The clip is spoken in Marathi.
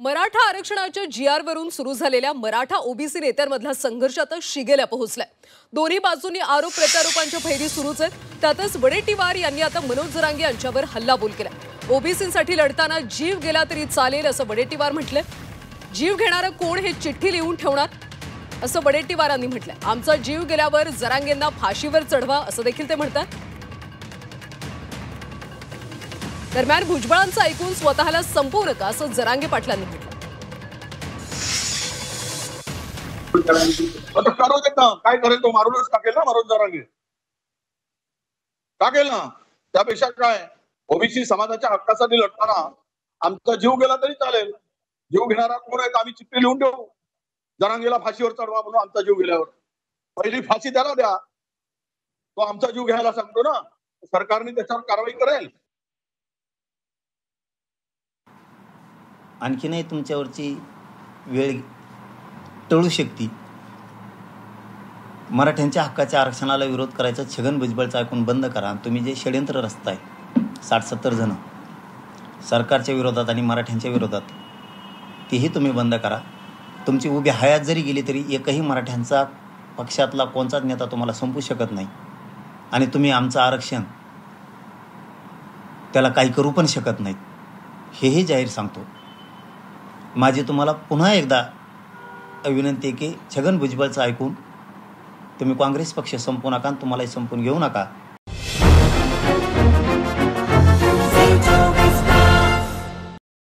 मराठा आरक्षणाच्या जीआरवरून सुरू झालेल्या मराठा ओबीसी नेत्यांमधला संघर्ष आता शिगेला पोहोचलाय। दोन्ही बाजूंनी आरोप प्रत्यारोपांच्या फैरी सुरूच आहेत। त्यातच वडेट्टीवार यांनी आता मनोज जरांगे यांच्यावर हल्लाबोल केलाय। ओबीसींसाठी लढताना जीव गेला तरी चालेल असं वडेट्टीवार म्हटलंय। जीव घेणारा कोण हे चिठ्ठी लिहून ठेवणार असं वडेट्टीवारांनी म्हटलंय। आमचा जीव गेल्यावर जरांगेंना फाशीवर चढवा असं देखील ते म्हणतात। दरम्यान भुजबळांचं ऐकून स्वतःला संपवू नका असं जरांगे पाटलांनी म्हटलं। काय करेल तो मारूनच टाकेल ना, मारून जरांगे टाकेल ना। त्यापेक्षा काय, ओबीसी समाजाच्या हक्कासाठी लढताना आमचा जीव गेला तरी चालेल, जीव घेणारा कोण आहे आम्ही चिठ्ठी लिहून देऊ, जरांगेला फाशीवर चढवा म्हणून। आमचा जीव गेल्यावर पहिली फाशी त्याला द्या, तो आमचा जीव घ्यायला सांगतो ना, सरकारने त्याच्यावर कारवाई करेल। आणखीनही तुमच्यावरची वेळ टळू शकते। मराठ्यांच्या हक्काच्या आरक्षणाला विरोध करायचा छगन भुजबळचं ऐकून बंद करा। तुम्ही जे षडयंत्र रचताय 60-70 जण सरकारच्या विरोधात आणि मराठ्यांच्या विरोधात, तेही तुम्ही बंद करा। तुमची उभी हयात जरी गेली तरी एकही मराठ्यांचा पक्षातला कोणताच नेता तुम्हाला संपू शकत नाही आणि तुम्ही आमचं आरक्षण त्याला काही करू पण शकत नाहीत, हेही जाहीर सांगतो। माझी तुम्हाला पुन्हा एकदा विनंती आहे की छगन भुजबळचं ऐकून तुम्ही काँग्रेस पक्ष संपवू नका, तुम्हालाही संपवून घेऊ नका।